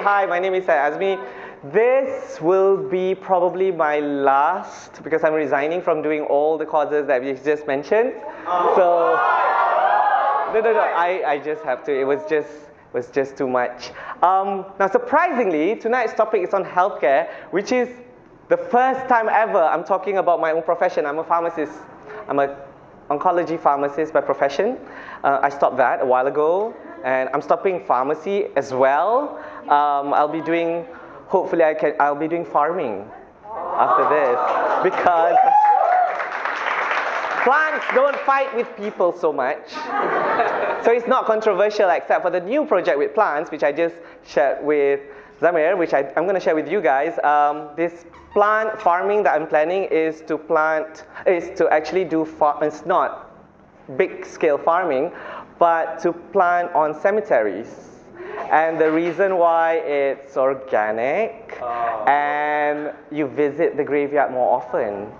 Hi, my name is Syed Azmi. This will be probably my last, because I'm resigning from doing all the causes that we just mentioned. So, no, I just have to. It was just too much. Now, surprisingly, tonight's topic is on healthcare, which is the first time ever I'm talking about my own profession. I'm a pharmacist. I'm an oncology pharmacist by profession. I stopped that a while ago, and I'm stopping pharmacy as well. I'll be doing farming after this, because plants don't fight with people so much. So it's not controversial, except for the new project with plants, which I just shared with Zamir, which I'm going to share with you guys. This plant farming that I'm planning is to actually do it's not big scale farming, but to plant on cemeteries. And the reason why it's organic, and you visit the graveyard more often.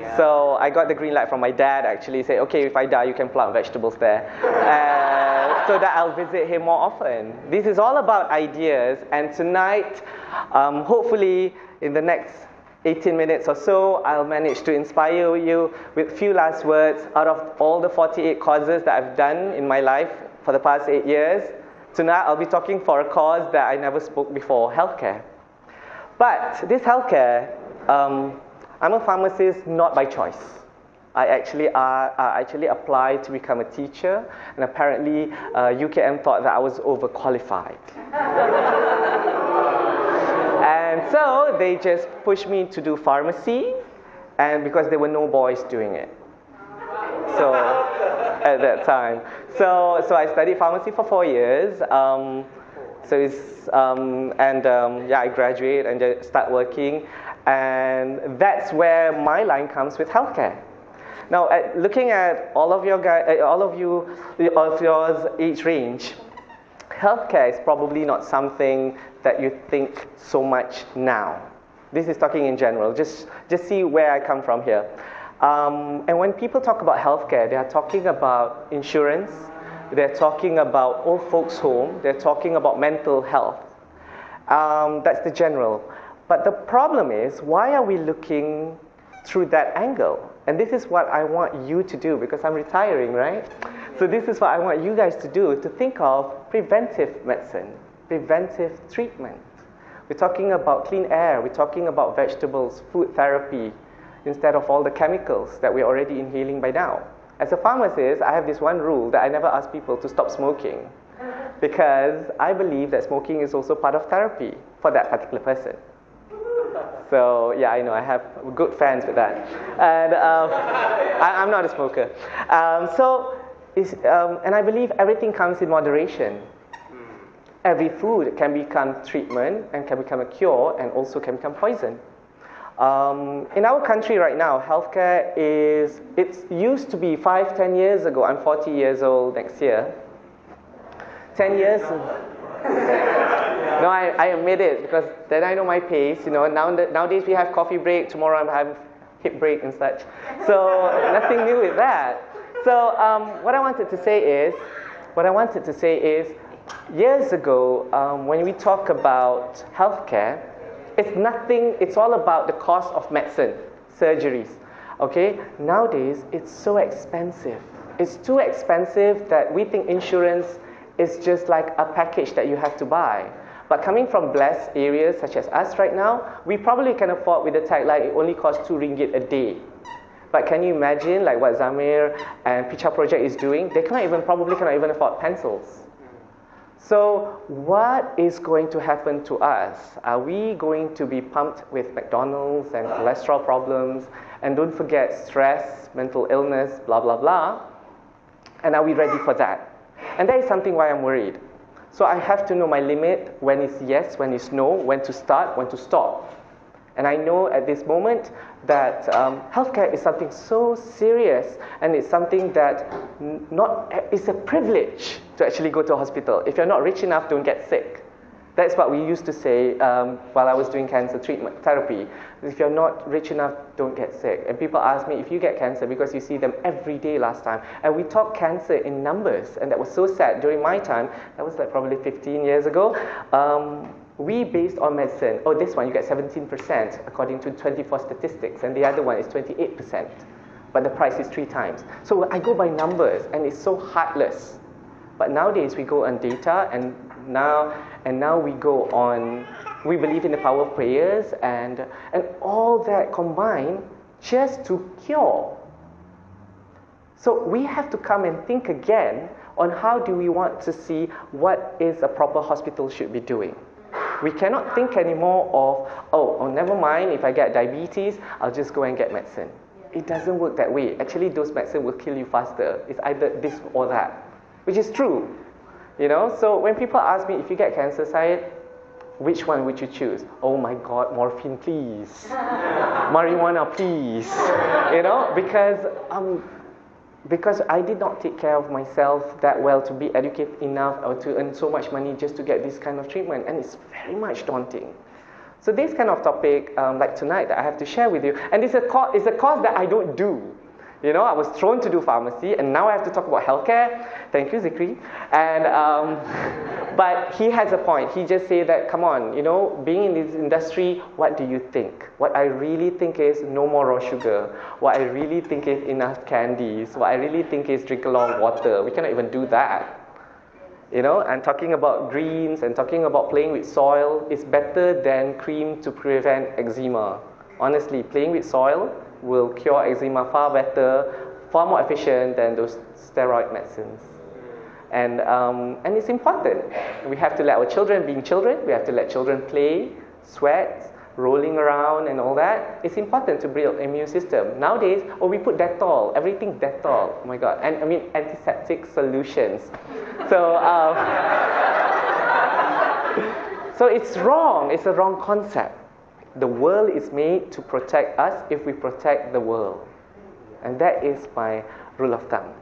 Yeah. So I got the green light from my dad, actually, say, okay, if I die, you can plant vegetables there. So that I'll visit him more often. This is all about ideas, and tonight, hopefully, in the next 18 minutes or so, I'll manage to inspire you with a few last words. Out of all the 48 causes that I've done in my life for the past 8 years, tonight I'll be talking for a cause that I never spoke before, healthcare. But this healthcare, I'm a pharmacist not by choice. I actually applied to become a teacher, and apparently UKM thought that I was overqualified. And so they just pushed me to do pharmacy, and because there were no boys doing it. So at that time. So I studied pharmacy for 4 years. I graduate and just start working. And that's where my line comes with healthcare. Now, looking at all of yours age range, healthcare is probably not something that you think so much now. This is talking in general. Just see where I come from here. And when people talk about healthcare, they are talking about insurance. They're talking about old folks' home. They're talking about mental health. That's the general. But the problem is, why are we looking through that angle? And this is what I want you to do, because I'm retiring, right? So this is what I want you guys to do, to think of preventive medicine, preventive treatment. We're talking about clean air. We're talking about vegetables, food therapy, instead of all the chemicals that we're already inhaling by now. As a pharmacist, I have this one rule that I never ask people to stop smoking, because I believe that smoking is also part of therapy for that particular person. So, yeah, I know, I have good fans with that. And I'm not a smoker. And I believe everything comes in moderation. Every food can become treatment and can become a cure, and also can become poison. In our country right now, healthcare it used to be 5-10 years ago. I'm 40 years old next year. 10 years. No, I admit it, because then I know my pace. Nowadays we have coffee break. Tomorrow I'm having hip break and such. So nothing new with that. So what I wanted to say is, years ago, when we talk about healthcare, it's all about the cost of medicine, surgeries. Okay? Nowadays, it's so expensive. It's too expensive that we think insurance is just like a package that you have to buy. But coming from blessed areas such as us right now, we probably can afford, with the tagline, it only costs 2 ringgit a day. But can you imagine like what Zamir and Picha Project is doing? They probably cannot even afford pencils. So what is going to happen to us? Are we going to be pumped with McDonald's and cholesterol problems? And don't forget stress, mental illness, blah, blah, blah. And are we ready for that? And that is something why I'm worried. So I have to know my limit, when it's yes, when it's no, when to start, when to stop. And I know at this moment that healthcare is something so serious, and it's something that it's a privilege to actually go to a hospital. If you're not rich enough, don't get sick. That's what we used to say while I was doing cancer treatment therapy. If you're not rich enough, don't get sick. And people ask me, if you get cancer, because you see them every day last time. And we talk cancer in numbers, and that was so sad. During my time, that was like probably 15 years ago, we based on medicine, oh, this one you get 17% according to 24 statistics, and the other one is 28%. But the price is 3 times. So I go by numbers, and it's so heartless. But nowadays we go on data, and now we go on, we believe in the power of prayers, and all that combined just to cure. So we have to come and think again on how do we want to see what is a proper hospital should be doing. We cannot think anymore of, oh, never mind, if I get diabetes, I'll just go and get medicine. It doesn't work that way. Actually, those medicine will kill you faster. It's either this or that, which is true. So when people ask me, if you get cancer, Syed, which one would you choose? Oh my God, morphine, please. Marijuana, please. Because I did not take care of myself that well to be educated enough or to earn so much money just to get this kind of treatment, and it's very much daunting. So this kind of topic, like tonight, that I have to share with you, and it's a course that I don't do. I was thrown to do pharmacy, and now I have to talk about healthcare. Thank you, Zikri. And but he has a point. He just said that, come on, being in this industry, what do you think? What I really think is no more raw sugar. What I really think is enough candies. What I really think is drink a lot of water. We cannot even do that. And talking about greens and talking about playing with soil is better than cream to prevent eczema. Honestly, playing with soil will cure eczema far better, far more efficient than those steroid medicines. And it's important. We have to let our children be children. We have to let children play, sweat, rolling around and all that. It's important to build immune system. Nowadays, we put Dettol, everything Dettol. Oh my God. And antiseptic solutions. So, so it's wrong. It's a wrong concept. The world is made to protect us if we protect the world. And that is my rule of thumb.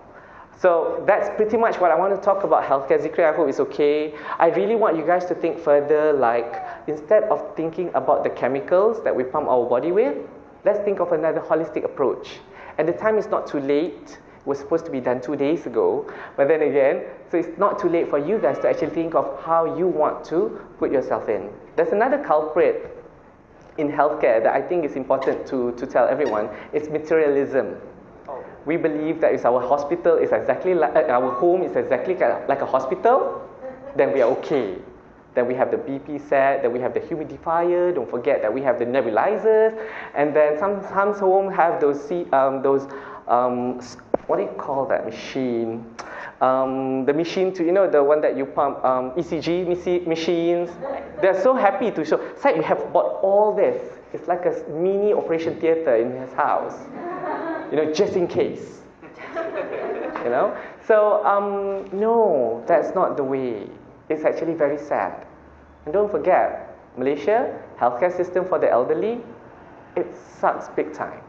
So that's pretty much what I want to talk about healthcare. Zikri, I hope it's okay. I really want you guys to think further, like, instead of thinking about the chemicals that we pump our body with, let's think of another holistic approach. And the time is not too late. It was supposed to be done 2 days ago. But then again, so it's not too late for you guys to actually think of how you want to put yourself in. There's another culprit in healthcare that I think is important to tell everyone. It's materialism. We believe that if our hospital is exactly like our home is exactly like a hospital, then we are okay. Then we have the BP set, then we have the humidifier. Don't forget that we have the nebulizers, and then some home have those what do you call that machine? The machine to the one that you pump ECG machines. They're so happy to show. It's like we have bought all this. It's like a mini operation theater in his house. Just in case. So, no, that's not the way. It's actually very sad. And don't forget, Malaysia, healthcare system for the elderly, it sucks big time.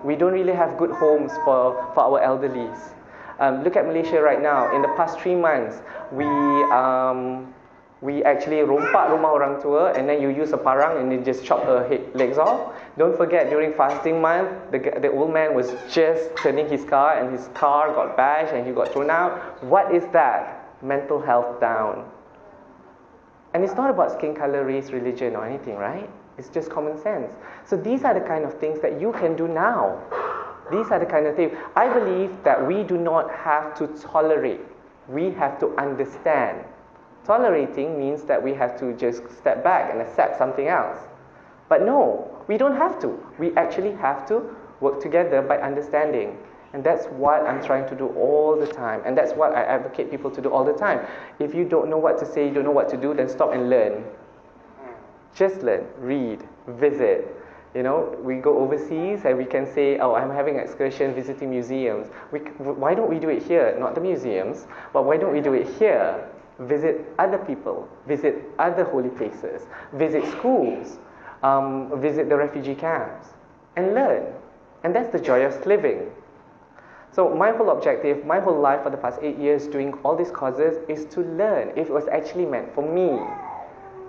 We don't really have good homes for our elderlies. Look at Malaysia right now. In the past 3 months, we actually rompak rumah orang tua, and then you use a parang and then just chop her legs off. Don't forget, during fasting month, the old man was just turning his car, and his car got bashed and he got thrown out. What is that? Mental health down. And it's not about skin color, race, religion or anything, right? It's just common sense. So these are the kind of things that you can do now. These are the kind of things. I believe that we do not have to tolerate. We have to understand. Tolerating means that we have to just step back and accept something else. But no, we don't have to. We actually have to work together by understanding. And that's what I'm trying to do all the time. And that's what I advocate people to do all the time. If you don't know what to say, you don't know what to do, then stop and learn. Just learn, read, visit. We go overseas and we can say, oh, I'm having an excursion visiting museums. Why don't we do it here? Not the museums, but why don't we do it here? Visit other people, visit other holy places, visit schools, visit the refugee camps, and learn. And that's the joyous living. So my whole objective, my whole life for the past 8 years doing all these courses is to learn. If it was actually meant for me,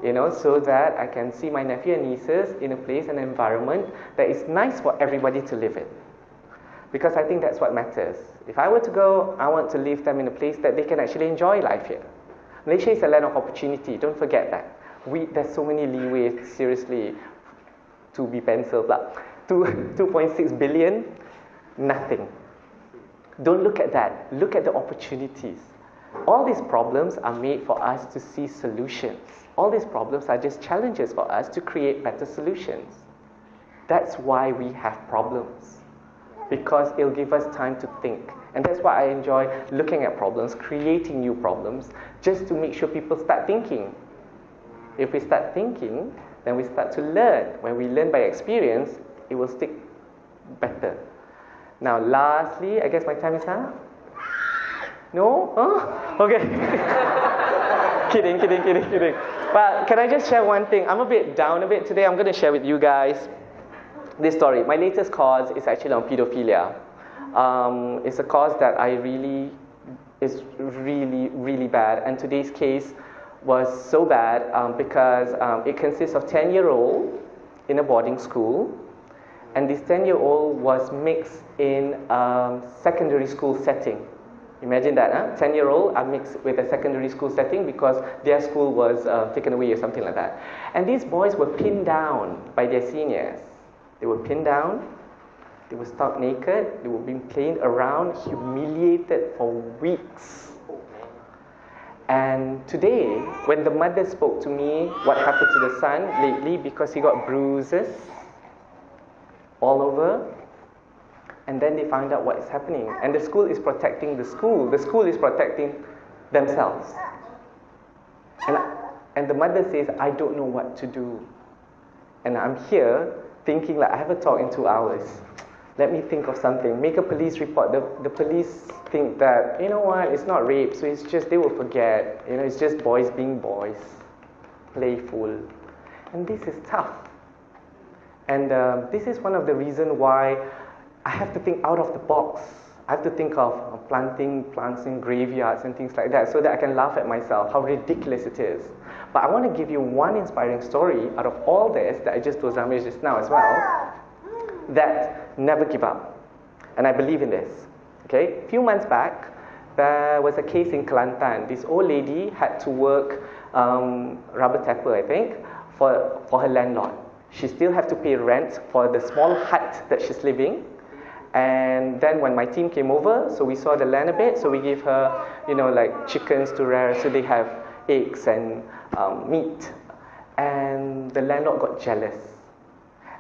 so that I can see my nephew and nieces in a place and environment that is nice for everybody to live in. Because I think that's what matters. If I were to go, I want to leave them in a place that they can actually enjoy life here. Malaysia is a land of opportunity, don't forget that. There's so many leeways, seriously, to be penciled. 2.6 billion, nothing. Don't look at that. Look at the opportunities. All these problems are made for us to see solutions. All these problems are just challenges for us to create better solutions. That's why we have problems. Because it'll give us time to think. And that's why I enjoy looking at problems, creating new problems, just to make sure people start thinking. If we start thinking, then we start to learn. When we learn by experience, it will stick better. Now, lastly, I guess my time is up. No? Huh? Okay. Kidding. But can I just share one thing? I'm a bit down today. I'm going to share with you guys this story. My latest cause is actually on pedophilia. It's a cause that is really bad. And today's case was so bad because it consists of 10-year-old in a boarding school. And this 10-year-old was mixed in a secondary school setting. Imagine that, huh? 10-year-old are mixed with a secondary school setting because their school was taken away or something like that. And these boys were pinned down by their seniors. They were pinned down, they were stark naked, they were being played around, humiliated for weeks. And today, when the mother spoke to me what happened to the son lately, because he got bruises all over, and then they found out what is happening. And the school is protecting the school is protecting themselves. And the mother says, I don't know what to do. And I'm here thinking like, I have a talk in 2 hours. Let me think of something. Make a police report. The police think that, you know what, it's not rape, so it's just, they will forget. It's just boys being boys. Playful. And this is tough. And this is one of the reasons why I have to think out of the box. I have to think of planting plants in graveyards and things like that so that I can laugh at myself, how ridiculous it is. But I want to give you one inspiring story out of all this that I just told Zamir just now as well, that never give up. And I believe in this. Okay? A few months back, there was a case in Kelantan. This old lady had to work rubber tapper, I think, for her landlord. She still have to pay rent for the small hut that she's living. And then when my team came over, so we saw the land a bit, so we gave her, like chickens to rear, so they have eggs and meat. And the landlord got jealous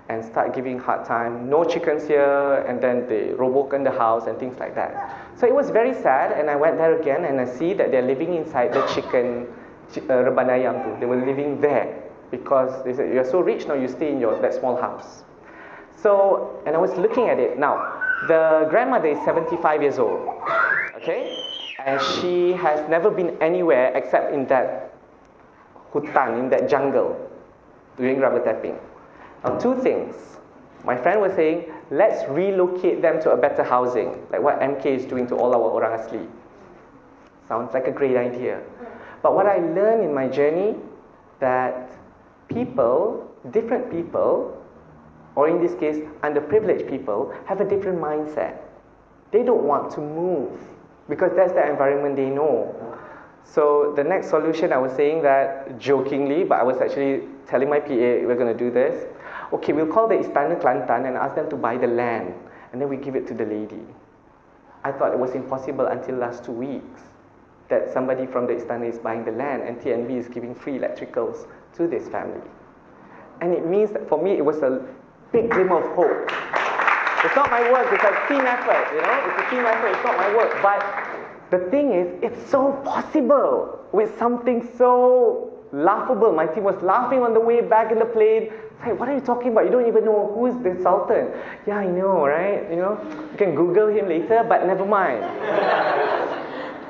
and started giving hard time. No chickens here, and then they robokan the house and things like that. So it was very sad, and I went there again, and I see that they're living inside the chicken reban ayam too. They were living there because they said, you're so rich now, you stay in that small house. So, and I was looking at it. Now, the grandmother is 75 years old, okay? And she has never been anywhere except in that hutan, in that jungle, doing rubber tapping. Now, two things. My friend was saying, let's relocate them to a better housing, like what MK is doing to all our orang asli. Sounds like a great idea. But what I learned in my journey, that people, different people, or in this case, underprivileged people, have a different mindset. They don't want to move because that's the environment they know. So the next solution, I was saying that jokingly, but I was actually telling my PA, we're going to do this. Okay, we'll call the Istana Kelantan and ask them to buy the land, and then we give it to the lady. I thought it was impossible until last 2 weeks that somebody from the Istana is buying the land and TNB is giving free electricals to this family. And it means that for me, it was a big glimmer of hope. It's not my work, it's a team effort, It's a team effort, it's not my work. But the thing is, it's so possible with something so laughable. My team was laughing on the way back in the plane. It's like, what are you talking about? You don't even know who is the Sultan. Yeah, I know, right? You can Google him later, but never mind.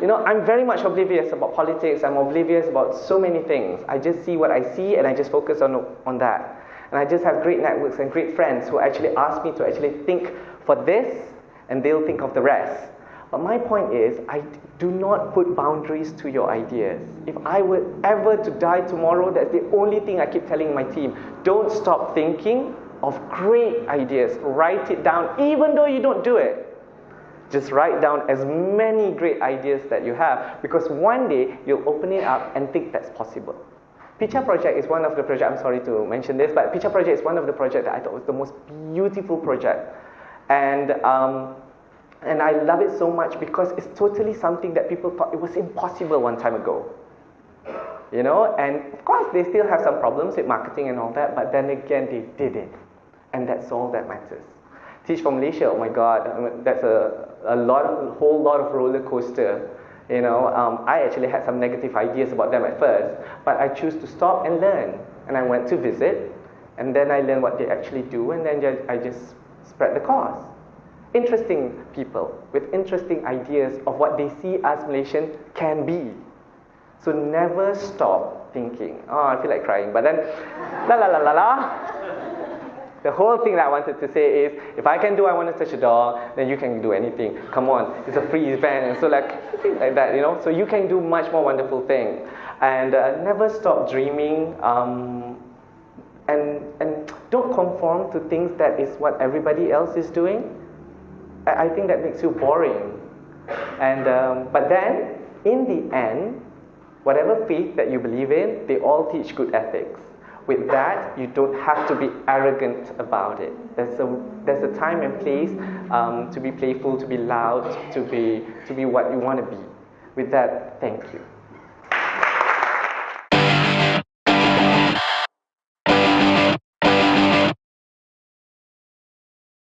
I'm very much oblivious about politics. I'm oblivious about so many things. I just see what I see and I just focus on that. And I just have great networks and great friends who actually ask me to actually think for this, and they'll think of the rest. But my point is, I do not put boundaries to your ideas. If I were ever to die tomorrow, that's the only thing I keep telling my team. Don't stop thinking of great ideas. Write it down, even though you don't do it. Just write down as many great ideas that you have, because one day you'll open it up and think that's possible. Picha Project is one of the projects, I'm sorry to mention this, but Picha Project is one of the projects that I thought was the most beautiful project. And I love it so much because it's totally something that people thought it was impossible one time ago. You know, and of course they still have some problems with marketing and all that, but then again they did it. And that's all that matters. Teach for Malaysia, oh my God, that's a whole lot of roller coaster. You know, I actually had some negative ideas about them at first, but I choose to stop and learn. And I went to visit, and then I learned what they actually do, and then I just spread the cause. Interesting people with interesting ideas of what they see us Malaysians can be. So never stop thinking. Oh, I feel like crying, but then, la la la la la. The whole thing that I wanted to say is, if I can do I Want to Touch a Door, then you can do anything. Come on, it's a free event, and so like that, you know. So you can do much more wonderful things, and never stop dreaming. And don't conform to things that is what everybody else is doing. I think that makes you boring. And but then, in the end, whatever faith that you believe in, they all teach good ethics. With that, you don't have to be arrogant about it. There's a time and place to be playful, to be loud, to be what you want to be. With that, thank you.